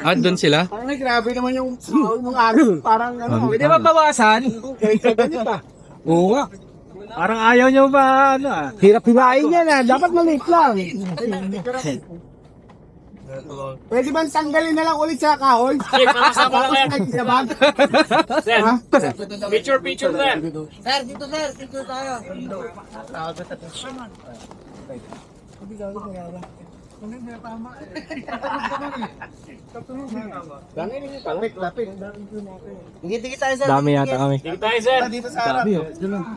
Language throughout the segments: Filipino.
Ah, doon sila? Parang grabe naman yung araw. Parang ano. Pwede ba bawasan? Oo nga. Parang ayaw nyo ba ano ah? Hirap hilain yan ah. Dapat maliit lang. Pwede ba tanggalin na lang ulit sa kahoy? Kasama lang yan. Sir, Ha? picture, sir. Sir, dito sir. Dito tayo. Dikit-dikit tayo sir. Dami yata kami. Dito tayo, sir. Dito sa harap.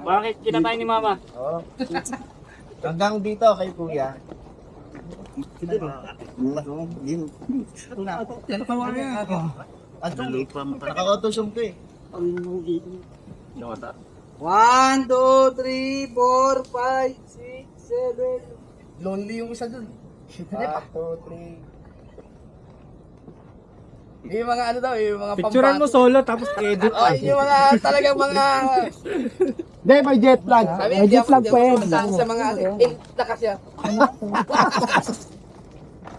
Bakit kinakain ni Mama? Hanggang dito kay kuya. Nakakotosong ko eh. 1, 2, 3, 4, 5, 6, 7. Lonely yung isa dun. 1, 2, 3. Yung mga ano daw, yung mga Picturean mo solo tapos edit. Oh, yung mga talagang mga... Hindi, may jet lag. May jet lag pa yan. Sa mga na kasi.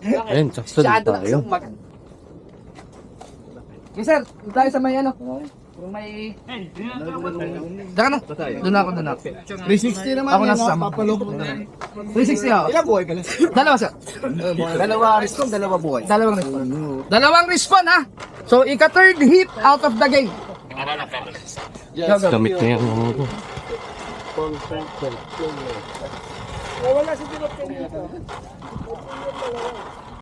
Ayun, sakto din tayo. Yes sir, doon tayo sa may ano. Yung may... Daka na. Doon ako. 360 naman. Ako nasasama. 360 ako. Ilang buhay ka lang? Dalawa sir. Dalawa respawn, dalawa buhay. Dalawang respawn ha. So, ika-third hit out of the game. Gamit na yan. Wala si Pinot kanina.